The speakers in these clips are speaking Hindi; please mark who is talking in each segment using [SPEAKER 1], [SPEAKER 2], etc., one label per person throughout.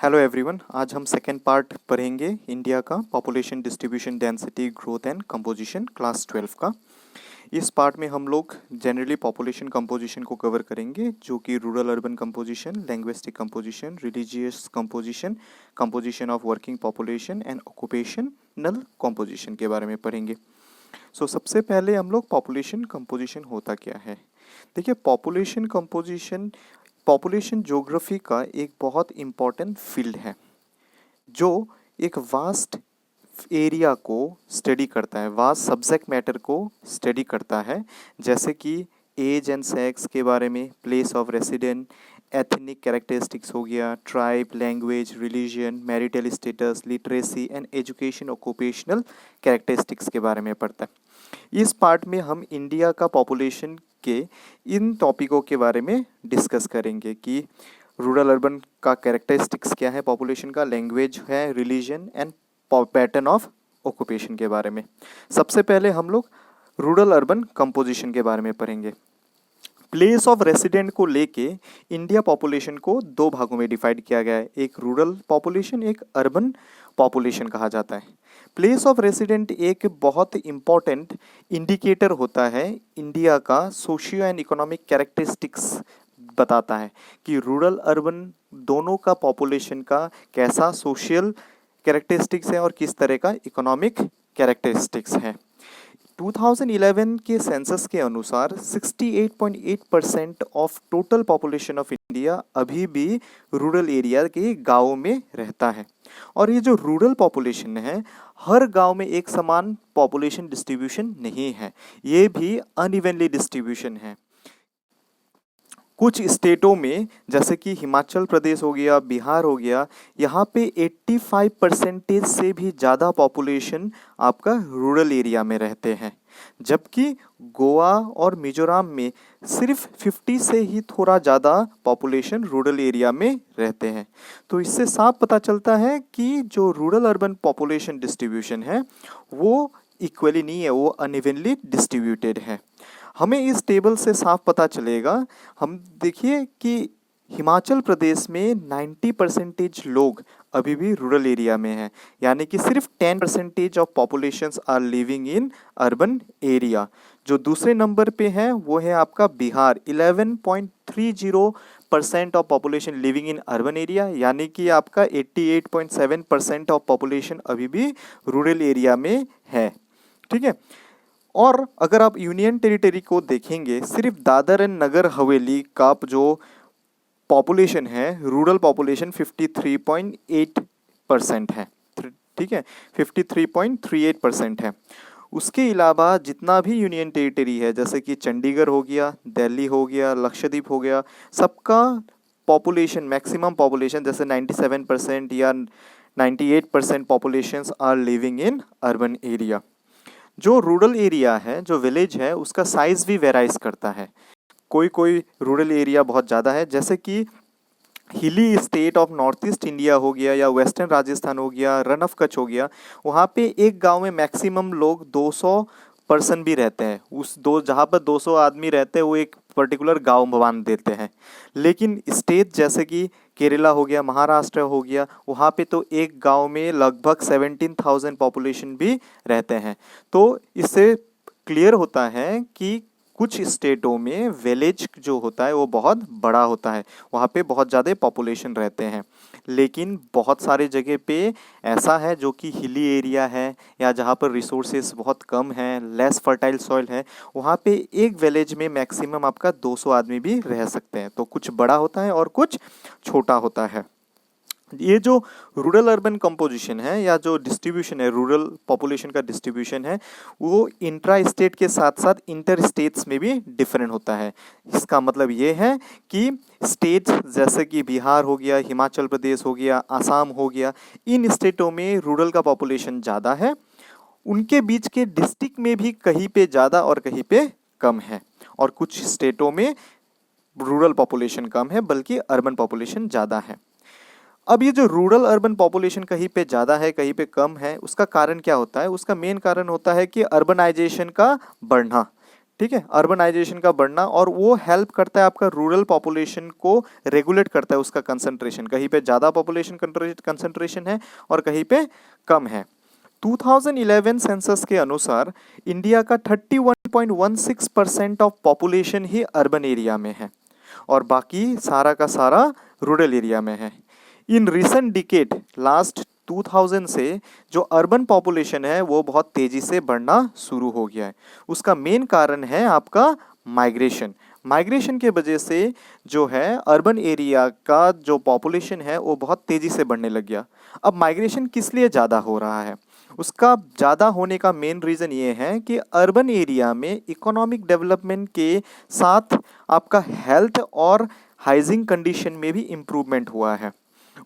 [SPEAKER 1] हेलो एवरीवन, आज हम सेकेंड पार्ट पढ़ेंगे इंडिया का population distribution density growth and composition class 12 का। इस पार्ट में हम लोग जनरली पॉपुलेशन कंपोजिशन को कवर करेंगे, जो कि rural urban composition, linguistic composition, religious composition, composition of working population and occupational composition के बारे में पढ़ेंगे। सबसे पहले हम लोग पॉपुलेशन कंपोजिशन होता क्या है। देखिए, पॉपुलेशन ज्योग्राफी का एक बहुत इम्पॉर्टेंट फील्ड है जो एक वास्ट एरिया को स्टडी करता है, वास्ट सब्जेक्ट मैटर को स्टडी करता है, जैसे कि एज एंड सेक्स के बारे में, place of resident, ethnic characteristics हो गया, tribe, language, religion, marital status, literacy and education, occupational characteristics के बारे में पढ़ता है। इस पार्ट में हम इंडिया का पॉपुलेशन के इन टॉपिकों के बारे में डिस्कस करेंगे कि रूरल अर्बन का कैरेक्टरिस्टिक्स क्या है, पॉपुलेशन का, लैंग्वेज है, religion and pattern of occupation के बारे में। सबसे पहले हम लोग रूरल अर्बन कंपोजिशन के बारे में पढ़ेंगे। प्लेस ऑफ रेसिडेंट को लेके इंडिया पॉपुलेशन को दो भागों में डिवाइड किया गया है, एक रूरल पॉपुलेशन, एक अर्बन पॉपुलेशन कहा जाता है। प्लेस ऑफ रेसिडेंट एक बहुत इम्पॉर्टेंट इंडिकेटर होता है इंडिया का सोशियो एंड इकोनॉमिक कैरेक्टरिस्टिक्स, बताता है कि रूरल अर्बन दोनों का पॉपुलेशन का कैसा सोशल कैरेक्टरिस्टिक्स है और किस तरह का इकोनॉमिक कैरेक्टरिस्टिक्स है। 2011 के सेंसस के अनुसार 68.8% of total population of India अभी भी रूरल एरिया के गाँव में रहता है। और ये जो रूरल पॉपुलेशन है, हर गांव में एक समान पॉपुलेशन डिस्ट्रीब्यूशन नहीं है, ये भी अनइवनली डिस्ट्रीब्यूशन है। कुछ स्टेटों में जैसे कि हिमाचल प्रदेश हो गया, बिहार हो गया, यहाँ पे 85% से भी ज़्यादा पॉपुलेशन आपका रूरल एरिया में रहते हैं, जबकि गोवा और मिजोरम में सिर्फ 50 से ही थोड़ा ज़्यादा पॉपुलेशन रूरल एरिया में रहते हैं। तो इससे साफ पता चलता है कि जो रूरल अर्बन पॉपुलेशन डिस्ट्रीब्यूशन है वो इक्वली नहीं है, वो अनइवनली डिस्ट्रीब्यूटेड है। हमें इस टेबल से साफ पता चलेगा। हम देखिए कि हिमाचल प्रदेश में 90% लोग अभी भी रूरल एरिया में हैं, यानी कि सिर्फ 10% of populations are living in urban area. जो दूसरे नंबर पे है वो है आपका Bihar, 11.30% of population living in urban area, यानी कि आपका 88.7% ऑफ पॉपुलेशन अभी भी रूरल एरिया में है। ठीक है। और अगर आप यूनियन टेरिटरी को देखेंगे, सिर्फ दादर एंड नगर हवेली का जो पॉपुलेशन है, रूरल पॉपुलेशन 53.8% है। ठीक है, 53.38% है। उसके अलावा जितना भी यूनियन टेरिटरी है, जैसे कि चंडीगढ़ हो गया, दिल्ली हो गया, लक्षद्वीप हो गया, सबका पॉपुलेशन, मैक्सिमम पॉपुलेशन जैसे 97% या 98% populations are living in urban area. जो रूरल एरिया है, जो विलेज है, उसका साइज भी वेराइज करता है। कोई कोई रूरल एरिया बहुत ज़्यादा है, जैसे कि हिली state of north east India हो गया या वेस्टर्न राजस्थान हो गया, रन ऑफ कच्छ हो गया, वहाँ पे एक गांव में मैक्सिमम लोग 200 पर्सन भी रहते हैं। जहाँ पर 200 आदमी रहते हैं वो एक पर्टिकुलर गांव मान देते हैं। लेकिन स्टेट जैसे कि केरला हो गया, महाराष्ट्र हो गया, वहाँ पे तो एक गांव में लगभग 17,000 पॉपुलेशन भी रहते हैं। तो इससे क्लियर होता है कि कुछ स्टेटों में विलेज जो होता है वो बहुत बड़ा होता है, वहाँ पे बहुत ज़्यादा पॉपुलेशन रहते हैं। लेकिन बहुत सारे जगह पे ऐसा है जो कि हिली एरिया है या जहाँ पर रिसोर्सेस बहुत कम हैं, लेस फर्टाइल सॉइल है, वहाँ पे एक विलेज में मैक्सिमम आपका 200 आदमी भी रह सकते हैं। तो कुछ बड़ा होता है और कुछ छोटा होता है। ये जो रूरल अर्बन कंपोजिशन है या जो डिस्ट्रीब्यूशन है, रूरल पॉपुलेशन का डिस्ट्रीब्यूशन है, वो इंट्रा स्टेट के साथ साथ इंटर स्टेट्स में भी डिफरेंट होता है। इसका मतलब ये है कि स्टेट्स जैसे कि बिहार हो गया, हिमाचल प्रदेश हो गया, आसाम हो गया, इन स्टेटों में रूरल का पॉपुलेशन ज़्यादा है। उनके बीच के डिस्ट्रिक्ट में भी कहीं पे ज़्यादा और कहीं पे कम है, और कुछ स्टेटों में रूरल पॉपुलेशन कम है बल्कि अर्बन पॉपुलेशन ज़्यादा है। अब ये जो रूरल अर्बन पॉपुलेशन कहीं पे ज़्यादा है कहीं पे कम है, उसका कारण क्या होता है? उसका मेन कारण होता है कि अर्बनाइजेशन का बढ़ना। ठीक है, अर्बनाइजेशन का बढ़ना, और वो हेल्प करता है आपका रूरल पॉपुलेशन को रेगुलेट करता है, उसका कंसंट्रेशन, कहीं पे ज़्यादा पॉपुलेशन कंसंट्रेशन है और कहीं पे कम है। 2011 सेंसस के अनुसार इंडिया का 31.16% of population he urban area में है और बाकी सारा का सारा रूरल एरिया में है। इन रिसेंट डिकेड लास्ट 2000 से जो अर्बन पॉपुलेशन है वो बहुत तेजी से बढ़ना शुरू हो गया है। उसका मेन कारण है आपका माइग्रेशन। माइग्रेशन के वजह से जो है अर्बन एरिया का जो पॉपुलेशन है वो बहुत तेजी से बढ़ने लग गया। अब माइग्रेशन किस लिए ज़्यादा हो रहा है? उसका ज़्यादा होने का मेन रीज़न ये है कि अर्बन एरिया में इकोनॉमिक डेवलपमेंट के साथ आपका हेल्थ और हाइजीन कंडीशन में भी इम्प्रूवमेंट हुआ है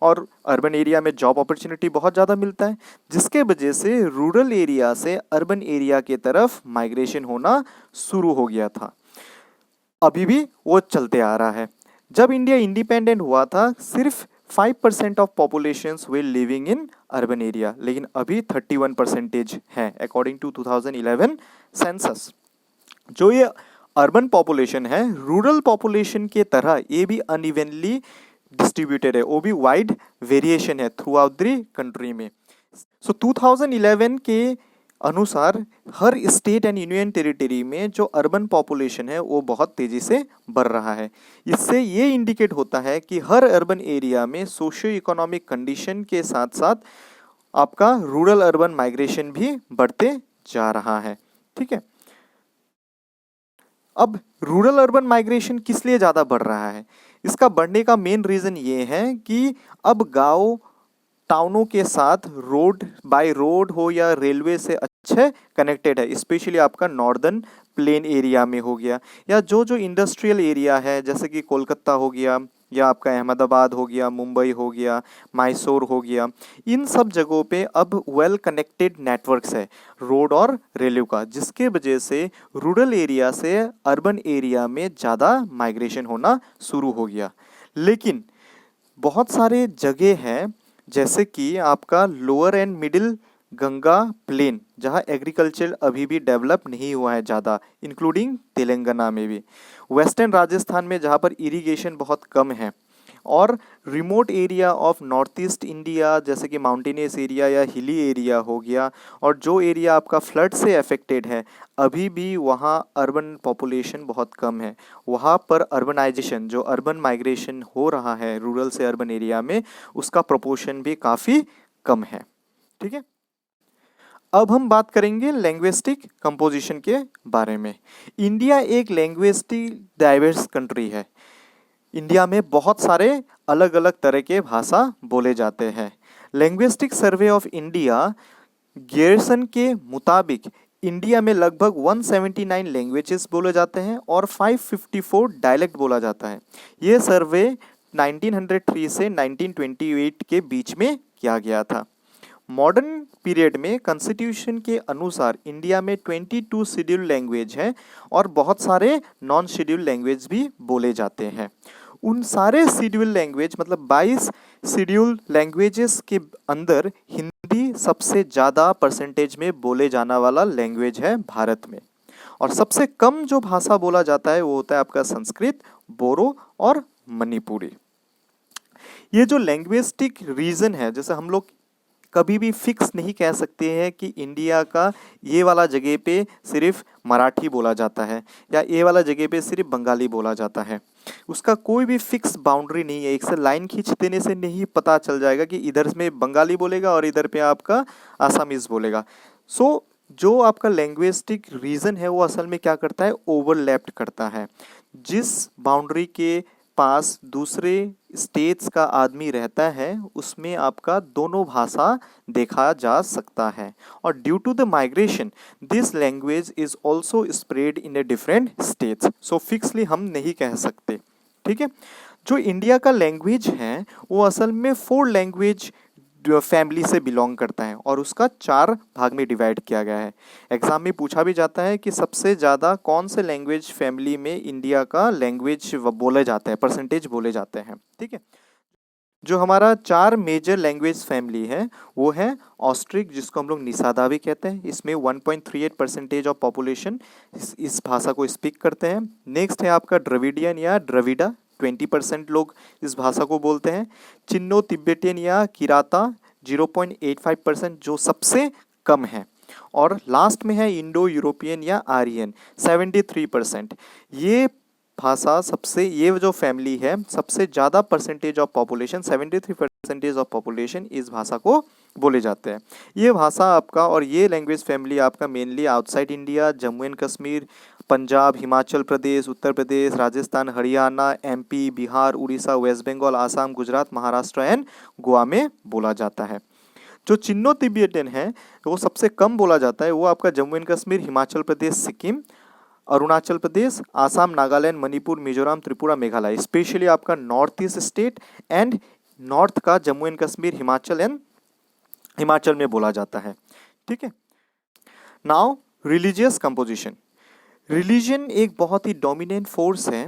[SPEAKER 1] और अर्बन एरिया में जॉब अपॉर्चुनिटी बहुत ज़्यादा मिलता है, जिसके वजह से रूरल एरिया से अर्बन एरिया के तरफ माइग्रेशन होना शुरू हो गया था। अभी भी वो चलते आ रहा है। जब इंडिया इंडिपेंडेंट हुआ था सिर्फ 5% of populations way living in urban area, लेकिन अभी 31% है अकॉर्डिंग टू 2011 सेंसस। जो ये अर्बन पॉपुलेशन है रूरल पॉपुलेशन के तरह ये भी अनइवनली डिस्ट्रीब्यूटेड है, वो भी वाइड वेरिएशन है थ्रू आउट द कंट्री में। सो 2011 के अनुसार हर स्टेट एंड यूनियन टेरिटरी में जो अर्बन पॉपुलेशन है वो बहुत तेज़ी से बढ़ रहा है। इससे ये इंडिकेट होता है कि हर अर्बन एरिया में सोशियो इकोनॉमिक कंडीशन के साथ साथ आपका रूरल अर्बन माइग्रेशन भी बढ़ते जा रहा है। ठीक है, अब रूरल अर्बन माइग्रेशन किस लिए ज़्यादा बढ़ रहा है? इसका बढ़ने का मेन रीज़न ये है कि अब गांव टाउनों के साथ रोड बाय रोड हो या रेलवे से अच्छे कनेक्टेड है, स्पेशली आपका नॉर्दर्न प्लेन एरिया में हो गया या जो जो इंडस्ट्रियल एरिया है जैसे कि कोलकाता हो गया या आपका अहमदाबाद हो गया, मुंबई हो गया, मैसूर हो गया, इन सब जगहों पे अब वेल कनेक्टेड नेटवर्क्स है रोड और रेलवे का, जिसके वजह से रूरल एरिया से अर्बन एरिया में ज़्यादा माइग्रेशन होना शुरू हो गया। लेकिन बहुत सारे जगह हैं जैसे कि आपका lower and middle Ganga plain जहां एग्रीकल्चर अभी भी डेवलप नहीं हुआ है ज़्यादा, इंक्लूडिंग तेलंगाना में भी, वेस्टर्न राजस्थान में जहां पर इरिगेशन बहुत कम है, और remote area of north east India जैसे कि माउंटेनियस एरिया या हिली एरिया हो गया, और जो एरिया आपका फ्लड से अफेक्टेड है अभी भी वहाँ अर्बन पॉपुलेशन बहुत कम है। वहाँ पर अर्बनाइजेशन जो अर्बन माइग्रेशन हो रहा है रूरल से अर्बन एरिया में उसका प्रोपोर्शन भी काफ़ी कम है। ठीक है, अब हम बात करेंगे लैंग्विस्टिक कंपोजिशन के बारे में। इंडिया एक लैंग्विस्टिक डाइवर्स कंट्री है। इंडिया में बहुत सारे अलग अलग तरह के भाषा बोले जाते हैं। Linguistic survey of India Gierson के मुताबिक इंडिया में लगभग 179 लैंग्वेजेस बोले जाते हैं और 554 डायलेक्ट बोला जाता है। ये सर्वे 1903 से 1928 के बीच में किया गया था। मॉडर्न पीरियड में कॉन्स्टिट्यूशन के अनुसार इंडिया में 22 शेड्यूल लैंग्वेज हैं और बहुत सारे नॉन शेड्यूल लैंग्वेज भी बोले जाते हैं। उन सारे शेड्यूल लैंग्वेज मतलब 22 शेड्यूल लैंग्वेजेस के अंदर हिंदी सबसे ज़्यादा परसेंटेज में बोले जाने वाला लैंग्वेज है भारत में, और सबसे कम जो भाषा बोला जाता है वो होता है आपका संस्कृत, बोरो और मणिपुरी। ये जो लैंग्विस्टिक रीजन है, जैसे हम लोग कभी भी फिक्स नहीं कह सकते हैं कि इंडिया का ये वाला जगह पे सिर्फ मराठी बोला जाता है या ये वाला जगह पे सिर्फ बंगाली बोला जाता है। उसका कोई भी फिक्स बाउंड्री नहीं है। एक से लाइन खींच देने से नहीं पता चल जाएगा कि इधर में बंगाली बोलेगा और इधर पे आपका आसामीज़ बोलेगा। सो जो आपका लैंग्विस्टिक रीजन है वो असल में क्या करता है, ओवरलैप्ड करता है। जिस बाउंड्री के पास दूसरे स्टेट्स का आदमी रहता है उसमें आपका दोनों भाषा देखा जा सकता है, और due to the migration this language is also spread in a different states. So fixedly हम नहीं कह सकते। ठीक है, जो इंडिया का लैंग्वेज है वो असल में 4 लैंग्वेज फैमिली से बिलोंग करता है और उसका 4 भाग में डिवाइड किया गया है। एग्जाम में पूछा भी जाता है कि सबसे ज़्यादा कौन से लैंग्वेज फैमिली में इंडिया का लैंग्वेज बोले जाते हैं, परसेंटेज बोले जाते हैं। ठीक है, जो हमारा 4 मेजर लैंग्वेज फैमिली है वो है ऑस्ट्रिक, जिसको हम लोग निषादा भी कहते हैं। इसमें 1.38% ऑफ पॉपुलेशन इस भाषा को स्पीक करते हैं। नेक्स्ट है आपका द्रविडियन या द्रविड़ा, 20% लोग इस भाषा को बोलते हैं। चिन्नो तिब्बतियन या किराता 0.85%, जो सबसे कम है। और लास्ट में है इंडो यूरोपियन या आर्यन, 73%। ये भाषा सबसे, ये जो फैमिली है सबसे ज़्यादा percentage of population, 73% of population इस भाषा को बोले जाते हैं। ये भाषा आपका और ये लैंग्वेज फैमिली आपका mainly outside India, Jammu and Kashmir, Punjab, Himachal Pradesh, Uttar Pradesh, Rajasthan, Haryana, MP, Bihar, Orissa, west Bengal, Assam, Gujarat, Maharashtra and Goa में बोला जाता है। जो चिन्नो तिब्बतियन है वो सबसे कम बोला जाता है, वो आपका जम्मू एंड कश्मीर, हिमाचल प्रदेश, सिक्किम, अरुणाचल प्रदेश, आसाम, नागालैंड, मणिपुर, मिजोरम, त्रिपुरा, मेघालय, स्पेशली आपका north east state and north का जम्मू एंड कश्मीर, हिमाचल में बोला जाता है। ठीक है। Now religious composition. रिलीजन एक बहुत ही डोमिनेंट फोर्स है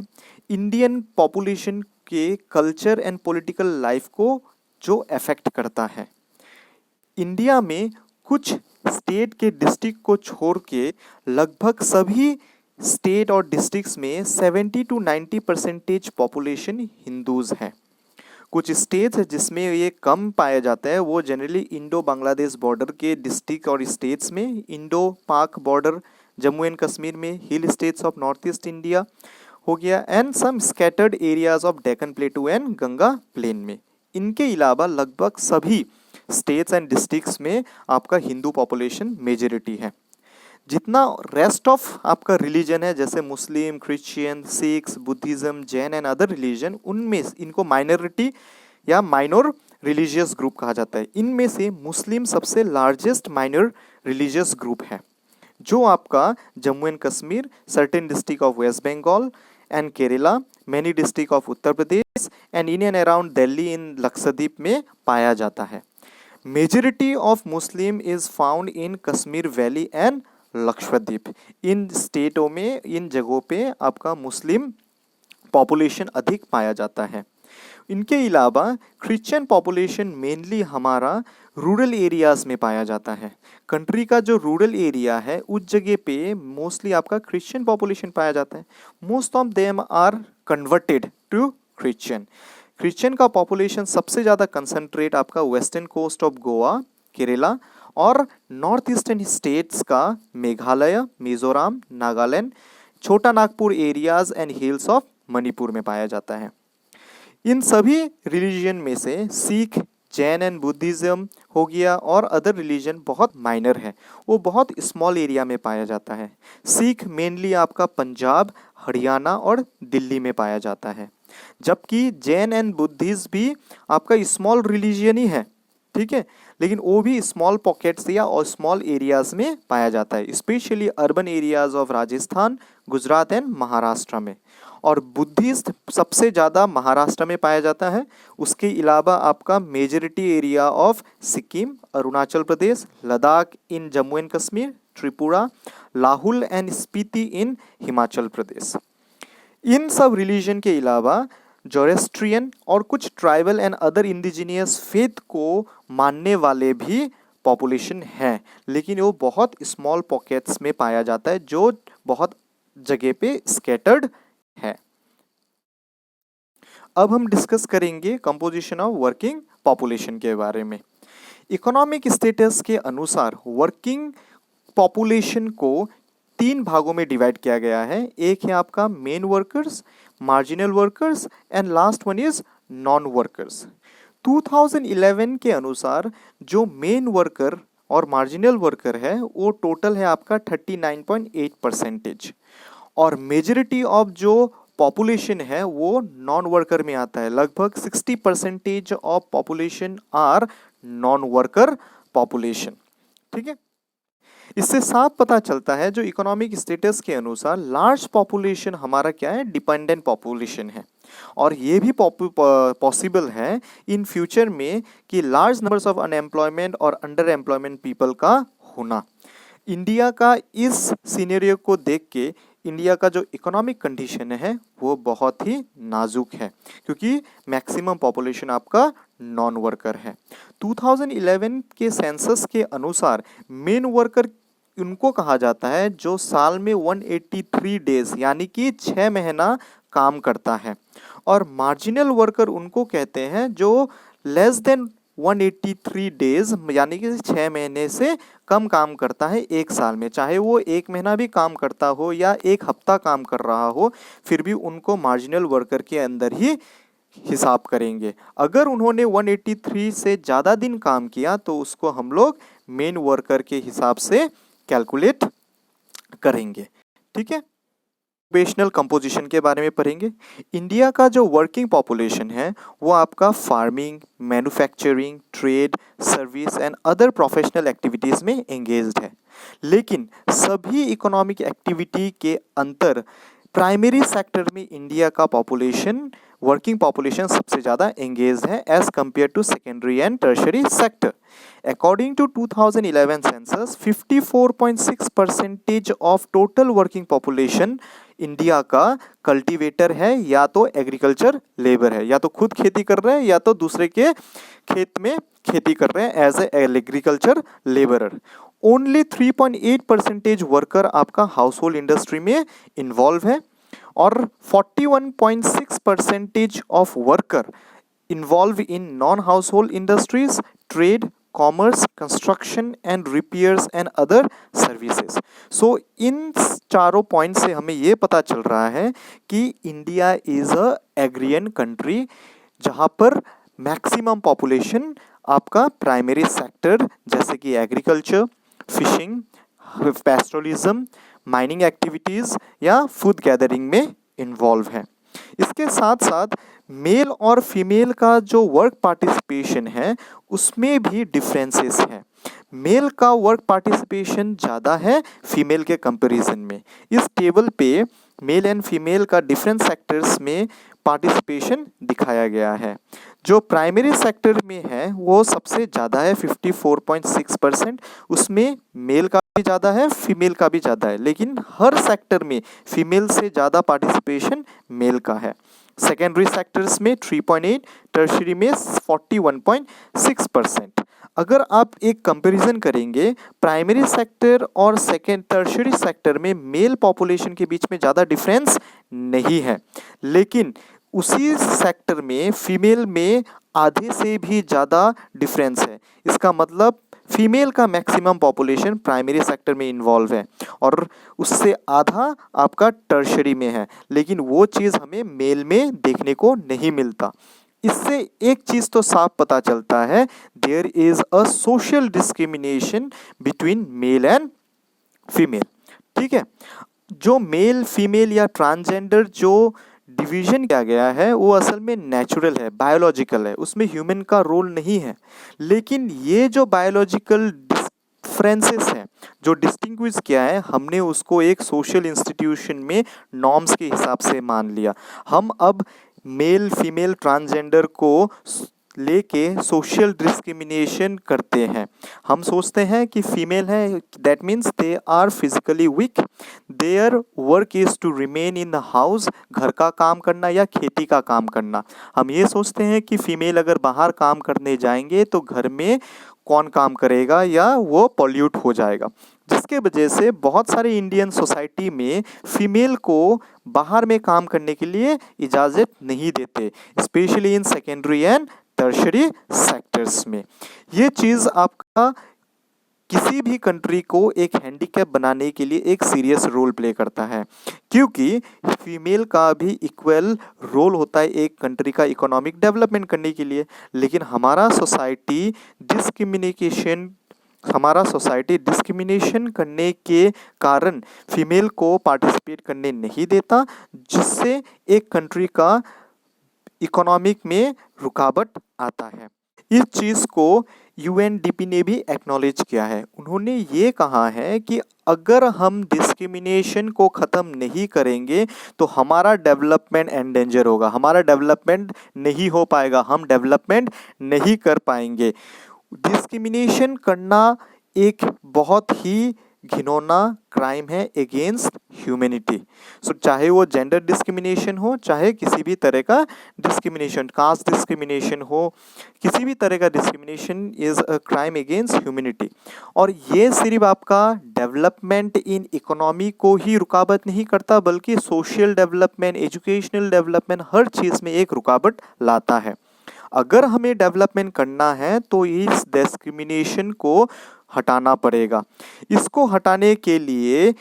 [SPEAKER 1] इंडियन पॉपुलेशन के कल्चर एंड पॉलिटिकल लाइफ को जो अफेक्ट करता है। इंडिया में कुछ स्टेट के डिस्ट्रिक्ट को छोड़ के लगभग सभी स्टेट और डिस्ट्रिक्ट्स में 70 to 90% पॉपुलेशन हिंदूज हैं। कुछ स्टेट्स जिसमें ये कम पाया जाता है वो जनरली इंडो बांग्लादेश बॉर्डर के डिस्ट्रिक्ट और स्टेट्स में, Indo Pak border Jammu and Kashmir में, hill states of north east India हो गया, and some scattered areas of Deccan plateau and Ganga plain में। इनके अलावा लगभग सभी स्टेट्स एंड डिस्ट्रिक्ट्स में आपका हिंदू पॉपुलेशन मेजॉरिटी है। जितना रेस्ट ऑफ आपका रिलीजन है जैसे Muslim, Christian, Sikhs, Buddhism, Jain and other religion, उनमें इनको माइनॉरिटी या माइनर रिलीजियस ग्रुप कहा जाता है। इनमें से मुस्लिम सबसे लार्जेस्ट माइनर रिलीजियस ग्रुप है, जो आपका Jammu and Kashmir, certain district of West Bengal and Kerala, many district of Uttar Pradesh and in and around Delhi in Lakshadweep में पाया जाता है। Majority of Muslim is found in Kashmir valley and Lakshadweep. इन स्टेटों में, इन जगहों पे आपका मुस्लिम पॉपुलेशन अधिक पाया जाता है। इनके अलावा क्रिश्चियन पॉपुलेशन मेनली हमारा रूरल एरियाज में पाया जाता है। कंट्री का जो रूरल एरिया है उस जगह पे मोस्टली आपका क्रिश्चियन पॉपुलेशन पाया जाता है। Most of them are converted to Christian. Christian का पॉपुलेशन सबसे ज़्यादा कंसंट्रेट आपका western coast of Goa, Kerala और नॉर्थ ईस्टर्न स्टेट्स का Meghalaya, Mizoram, Nagaland, Chota Nagpur areas and hills of Manipur में पाया जाता है। इन सभी रिलीजन में से सिख, जैन एंड बुद्धिज्म हो गया और अदर रिलीजन बहुत माइनर है, वो बहुत स्मॉल एरिया में पाया जाता है। सिख मेनली आपका पंजाब, हरियाणा और दिल्ली में पाया जाता है, जबकि जैन एंड बुद्धिज्म भी आपका स्मॉल रिलीजन ही है। ठीक है, लेकिन वो भी स्मॉल पॉकेट्स या और स्मॉल एरियाज में पाया जाता है, specially urban areas of Rajasthan, Gujarat and Maharashtra में। और बुद्धिस्ट सबसे ज़्यादा महाराष्ट्र में पाया जाता है। उसके अलावा आपका majority area of Sikkim, Arunachal Pradesh, Ladakh in Jammu and Kashmir, Tripura, Lahaul and Spiti in Himachal Pradesh. इन सब रिलीजन के अलावा जोरेस्ट्रियन और कुछ tribal and other indigenous faith को मानने वाले भी पॉपुलेशन है, लेकिन वो बहुत स्मॉल पॉकेट्स में पाया जाता है जो बहुत जगह पे स्कैटर्ड है। अब हम डिस्कस करेंगे कंपोजिशन ऑफ वर्किंग पॉपुलेशन के बारे में। इकोनॉमिक स्टेटस के अनुसार वर्किंग पॉपुलेशन को 3 भागों में डिवाइड किया गया है। एक है आपका main workers, marginal workers and last one is non workers. 2011 के अनुसार जो मेन वर्कर और मार्जिनल वर्कर है वो टोटल है आपका 39.8% और मेजॉरिटी ऑफ जो पॉपुलेशन है वो नॉन वर्कर में आता है। लगभग 60% of population are non worker population. ठीक है, इससे साफ पता चलता है जो इकोनॉमिक स्टेटस के अनुसार लार्ज पॉपुलेशन हमारा क्या है, डिपेंडेंट पॉपुलेशन है। और ये भी पॉसिबल है इन फ्यूचर में कि लार्ज नंबर्स ऑफ अनएम्प्लॉयमेंट और अंडर एम्प्लॉयमेंट पीपल का होना। इंडिया का इस सिनेरियो को देख के इंडिया का जो इकोनॉमिक कंडीशन है वो बहुत ही नाजुक है, क्योंकि मैक्सिमम पॉपुलेशन आपका नॉन वर्कर है। 2011 के सेंसस के अनुसार मेन वर्कर उनको कहा जाता है जो साल में 183 डेज यानी कि 6 महीना काम करता है, और मार्जिनल वर्कर उनको कहते हैं जो लेस देन 183 डेज यानी कि 6 महीने से कम काम करता है एक साल में, चाहे वो एक महीना भी काम करता हो या एक हफ्ता काम कर रहा हो, फिर भी उनको मार्जिनल वर्कर के अंदर ही हिसाब करेंगे। अगर उन्होंने 183 से ज़्यादा दिन काम किया तो उसको हम लोग मेन वर्कर के हिसाब से कैलकुलेट करेंगे। ठीक है, ऑक्यूपेशनल कंपोजिशन के बारे में पढ़ेंगे। इंडिया का जो वर्किंग पॉपुलेशन है वो आपका farming, manufacturing, trade, service and other professional activities में एंगेज्ड है, लेकिन सभी इकोनॉमिक एक्टिविटी के अंतर प्राइमरी सेक्टर में इंडिया का पॉपुलेशन, वर्किंग पॉपुलेशन सबसे ज़्यादा एंगेज है as compare to secondary and tertiary sector. According to 2011 census 54.6% of total working population India का कल्टीवेटर है या तो एग्रीकल्चर लेबर है, या तो खुद खेती कर रहे हैं या तो दूसरे के खेत में खेती कर रहे हैं as a agriculture labourer. Only 3.8% worker आपका हाउस होल्ड इंडस्ट्री में इन्वॉल्व है, और 41.6% of worker involve in non household industries, trade, commerce, construction and repairs and other services. So इन चारों पॉइंट से हमें ये पता चल रहा है कि इंडिया इज अ एग्रियन कंट्री जहाँ पर मैक्सिमम पॉपुलेशन आपका प्राइमरी सेक्टर जैसे कि agriculture, fishing, pastoralism, mining activities या फूड गैदरिंग में इन्वॉल्व है। इसके साथ साथ मेल और फीमेल का जो वर्क पार्टिसिपेशन है उसमें भी डिफरेंसेस हैं। मेल का वर्क पार्टिसिपेशन ज़्यादा है फीमेल के कंपैरिजन में। इस टेबल पे मेल एंड फीमेल का डिफरेंट सेक्टर्स में पार्टिसिपेशन दिखाया गया है। जो प्राइमरी सेक्टर में है वो सबसे ज़्यादा है 54.6%, उसमें मेल का भी ज़्यादा है, फीमेल का भी ज़्यादा है, लेकिन हर सेक्टर में फीमेल से ज़्यादा पार्टिसिपेशन मेल का है। सेकेंडरी सेक्टर्स में 3.8, टर्शरी में 41.6%। अगर आप एक कंपैरिजन करेंगे प्राइमरी सेक्टर और सेकेंड टर्शरी सेक्टर में मेल पॉपुलेशन के बीच में ज़्यादा डिफरेंस नहीं है, लेकिन उसी सेक्टर में फीमेल में आधे से भी ज़्यादा डिफरेंस है। इसका मतलब फीमेल का मैक्सिमम पॉपुलेशन प्राइमरी सेक्टर में इन्वॉल्व है और उससे आधा आपका टर्शरी में है, लेकिन वो चीज़ हमें मेल में देखने को नहीं मिलता। इससे एक चीज़ तो साफ पता चलता है, there is a social discrimination between male and female. ठीक है, जो मेल फीमेल या ट्रांसजेंडर जो डिवीजन किया गया है वो असल में नेचुरल है, बायोलॉजिकल है, उसमें ह्यूमन का रोल नहीं है। लेकिन ये जो बायोलॉजिकल डिफरेंसेस हैं जो डिस्टिंग्विश किया है, हमने उसको एक सोशल इंस्टीट्यूशन में नॉर्म्स के हिसाब से मान लिया। हम अब मेल फीमेल ट्रांसजेंडर को लेके सोशल डिस्क्रिमिनेशन करते हैं। हम सोचते हैं कि फीमेल है that means they are physically weak, their work is to remain in the house, घर का काम करना या खेती का काम करना। हम ये सोचते हैं कि फीमेल अगर बाहर काम करने जाएंगे तो घर में कौन काम करेगा या वो पॉल्यूट हो जाएगा, जिसके वजह से बहुत सारे इंडियन सोसाइटी में फीमेल को बाहर में काम करने के लिए इजाज़त नहीं देते, specially in secondary and tertiary sectors में। ये चीज़ आपका किसी भी कंट्री को एक हैंडीकैप बनाने के लिए एक सीरियस रोल प्ले करता है, क्योंकि फीमेल का भी इक्वल रोल होता है एक कंट्री का इकोनॉमिक डेवलपमेंट करने के लिए। लेकिन हमारा सोसाइटी डिस्क्रिमिनेशन करने के कारण फीमेल को पार्टिसिपेट करने नहीं देता, जिससे एक कंट्री का इकोनॉमिक में रुकावट आता है। इस चीज़ को यूएनडीपी ने भी एक्नॉलेज किया है। उन्होंने ये कहा है कि अगर हम डिस्क्रिमिनेशन को ख़त्म नहीं करेंगे तो हमारा डेवलपमेंट एंडेंजर होगा, हमारा डेवलपमेंट नहीं हो पाएगा, हम डेवलपमेंट नहीं कर पाएंगे। डिस्क्रिमिनेशन करना एक बहुत ही घिनौना क्राइम है अगेंस्ट ह्यूमैनिटी। सो चाहे वो जेंडर डिस्क्रिमिनेशन हो, चाहे किसी भी तरह का डिस्क्रिमिनेशन, कास्ट डिस्क्रिमिनेशन हो, किसी भी तरह का discrimination is a crime against humanity. और ये सिर्फ आपका डेवलपमेंट इन इकोनॉमी को ही रुकावट नहीं करता, बल्कि सोशल डेवलपमेंट, एजुकेशनल डेवलपमेंट, हर चीज़ में एक रुकावट लाता है। अगर हमें डेवलपमेंट करना है तो इस डिस्क्रिमिनेशन को हटाना पड़ेगा। इसको हटाने के लिए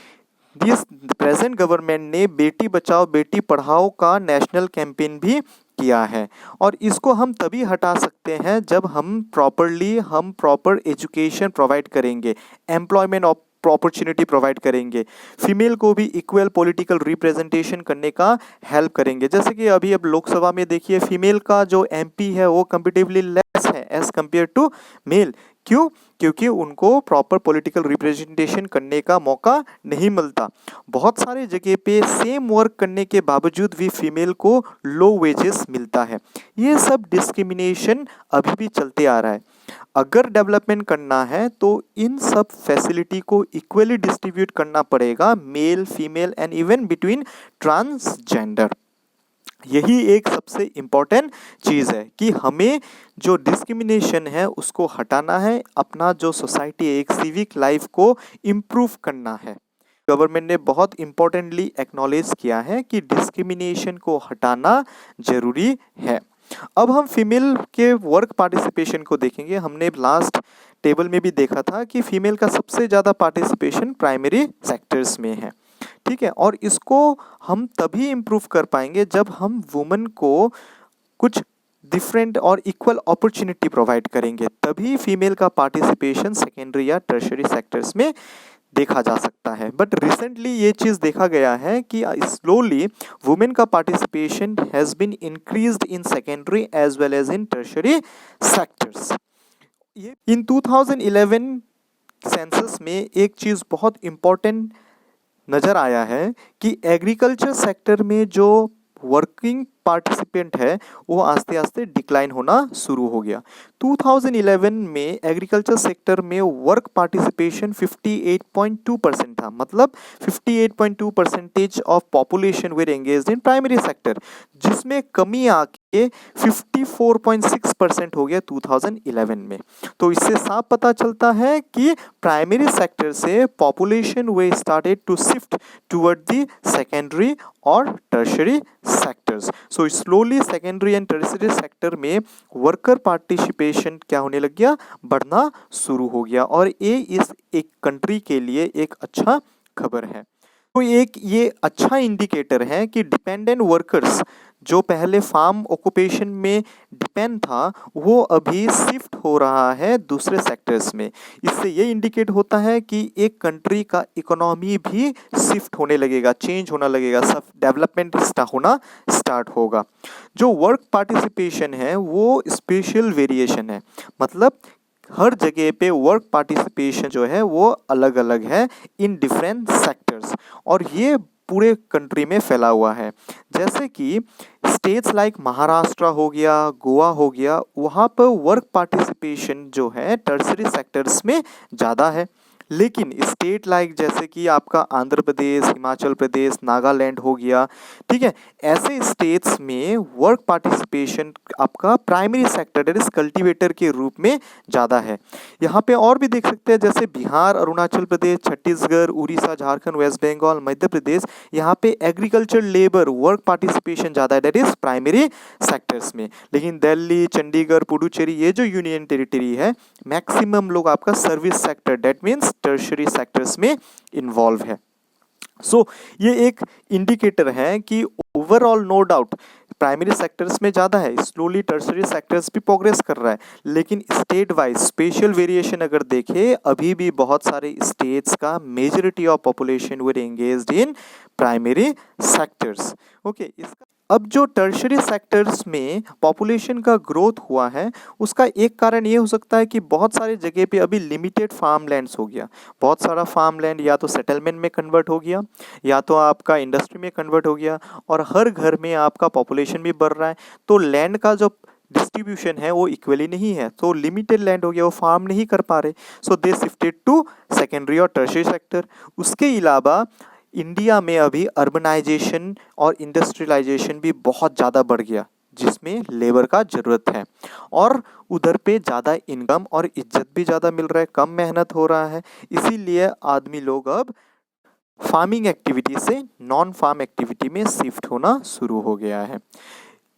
[SPEAKER 1] दिस प्रेजेंट गवर्नमेंट ने बेटी बचाओ बेटी पढ़ाओ का नेशनल कैंपेन भी किया है। और इसको हम तभी हटा सकते हैं जब हम प्रॉपर एजुकेशन प्रोवाइड करेंगे, एम्प्लॉयमेंट अपॉर्चुनिटी प्रोवाइड करेंगे, फीमेल को भी इक्वल पॉलिटिकल रिप्रेजेंटेशन करने का हेल्प करेंगे। जैसे कि अभी अब लोकसभा में देखिए फीमेल का जो एमपी है वो कंपेरेटिवली लेस है एज कंपेयर टू मेल। क्यों? क्योंकि उनको प्रॉपर पॉलिटिकल रिप्रेजेंटेशन करने का मौका नहीं मिलता। बहुत सारे जगह पे सेम वर्क करने के बावजूद भी फीमेल को लो वेजेस मिलता है। ये सब डिस्क्रिमिनेशन अभी भी चलते आ रहा है। अगर डेवलपमेंट करना है तो इन सब फैसिलिटी को इक्वली डिस्ट्रीब्यूट करना पड़ेगा, male, female and even between transgender. यही एक सबसे इम्पॉर्टेंट चीज़ है कि हमें जो डिस्क्रिमिनेशन है उसको हटाना है, अपना जो सोसाइटी है, एक सिविक लाइफ को इम्प्रूव करना है। गवर्नमेंट ने बहुत इम्पोर्टेंटली एक्नॉलेज किया है कि डिस्क्रिमिनेशन को हटाना जरूरी है। अब हम फीमेल के वर्क पार्टिसिपेशन को देखेंगे। हमने लास्ट टेबल में भी देखा था कि फीमेल का सबसे ज़्यादा पार्टिसिपेशन प्राइमरी सेक्टर्स में है, ठीक है। और इसको हम तभी इम्प्रूव कर पाएंगे जब हम वुमेन को कुछ डिफरेंट और इक्वल अपॉर्चुनिटी प्रोवाइड करेंगे, तभी फीमेल का पार्टिसिपेशन सेकेंडरी या टर्शियरी सेक्टर्स में देखा जा सकता है। बट रिसेंटली ये चीज़ देखा गया है कि स्लोली वुमेन का participation has been increased in secondary as well as in tertiary sectors. ये इन 2011 सेंसस में एक चीज़ बहुत इम्पोर्टेंट नज़र आया है कि एग्रीकल्चर सेक्टर में जो वर्किंग पार्टिसिपेंट है वो आस्ते आस्ते डिक्लाइन होना शुरू हो गया। 2011 में एग्रीकल्चर सेक्टर में वर्क पार्टिसिपेशन 58.2% था, मतलब 58.2% of population were engaged in primary sector, जिसमें कमी आके 54.6% हो गया 2011 में। तो इससे साफ पता चलता है कि प्राइमरी सेक्टर से पॉपुलेशन वे started to shift toward the secondary और tertiary sectors. So slowly secondary and tertiary sector में वर्कर पार्टिसिपेशन क्या होने लग गया, बढ़ना शुरू हो गया। और ये इस एक कंट्री के लिए एक अच्छा खबर है। तो एक ये अच्छा इंडिकेटर है कि डिपेंडेंट वर्कर्स जो पहले फार्म ऑक्यूपेशन में डिपेंड था वो अभी शिफ्ट हो रहा है दूसरे सेक्टर्स में। इससे ये इंडिकेट होता है कि एक कंट्री का इकोनॉमी भी शिफ्ट होने लगेगा, चेंज होना लगेगा, सब डेवलपमेंट होना स्टार्ट होगा। जो वर्क पार्टिसिपेशन है वो स्पेशल वेरिएशन है, मतलब हर जगह पे वर्क पार्टिसिपेशन जो है वो अलग अलग है इन डिफरेंट सेक्टर्स, और ये पूरे कंट्री में फैला हुआ है। जैसे कि स्टेट्स लाइक महाराष्ट्र हो गया, गोवा हो गया, वहाँ पर वर्क पार्टिसिपेशन जो है टर्शियरी सेक्टर्स में ज़्यादा है। लेकिन स्टेट लाइक जैसे कि आपका आंध्र प्रदेश, हिमाचल प्रदेश, नागालैंड हो गया, ठीक है, ऐसे स्टेट्स में वर्क पार्टिसिपेशन आपका primary sector that is cultivator के रूप में ज़्यादा है। यहाँ पे और भी देख सकते हैं जैसे बिहार, अरुणाचल प्रदेश, छत्तीसगढ़, उड़ीसा, झारखंड, वेस्ट बंगाल, मध्य प्रदेश, यहाँ पे एग्रीकल्चर लेबर वर्क पार्टिसिपेशन ज़्यादा है दैट इज प्राइमरी सेक्टर्स में। लेकिन दिल्ली, चंडीगढ़, पुडुचेरी, ये जो यूनियन टेरिटरी है, मैक्सिमम लोग आपका service sector that means tertiary sectors में इन्वॉल्व है। सो ये एक इंडिकेटर है कि overall no doubt primary sectors में ज़्यादा है, स्लोली टर्शियरी सेक्टर्स भी प्रोग्रेस कर रहा है। लेकिन स्टेट वाइज स्पेशल वेरिएशन अगर देखें, अभी भी बहुत सारे स्टेट्स का majority of population were engaged in primary sectors. Okay, इसका अब जो टर्शियरी सेक्टर्स में पॉपुलेशन का ग्रोथ हुआ है उसका एक कारण ये हो सकता है कि बहुत सारे जगह पे अभी लिमिटेड फार्म लैंड्स हो गया। बहुत सारा फार्म लैंड या तो सेटलमेंट में कन्वर्ट हो गया या तो आपका इंडस्ट्री में कन्वर्ट हो गया, और हर घर में आपका पॉपुलेशन भी बढ़ रहा है, तो लैंड का जो डिस्ट्रीब्यूशन है वो इक्वली नहीं है, तो लिमिटेड लैंड हो गया, वो फार्म नहीं कर पा रहे, सो दे शिफ्टेड टू सेकेंडरी और टर्शियरी सेक्टर। उसके अलावा इंडिया में अभी अर्बनाइजेशन और इंडस्ट्रियलाइजेशन भी बहुत ज़्यादा बढ़ गया, जिसमें लेबर का ज़रूरत है, और उधर पे ज़्यादा इनकम और इज्जत भी ज़्यादा मिल रहा है, कम मेहनत हो रहा है, इसीलिए आदमी लोग अब फार्मिंग एक्टिविटी से नॉन फार्म एक्टिविटी में शिफ्ट होना शुरू हो गया है।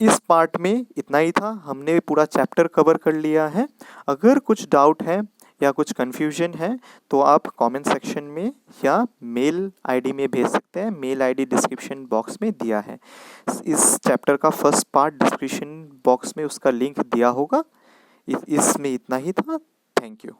[SPEAKER 1] इस पार्ट में इतना ही था, हमने पूरा चैप्टर कवर कर लिया है। अगर कुछ डाउट है या कुछ कन्फ्यूजन है तो आप कमेंट सेक्शन में या मेल आईडी में भेज सकते हैं, मेल आईडी डिस्क्रिप्शन बॉक्स में दिया है। इस चैप्टर का फर्स्ट पार्ट डिस्क्रिप्शन बॉक्स में उसका लिंक दिया होगा। इसमें इतना ही था। Thank you.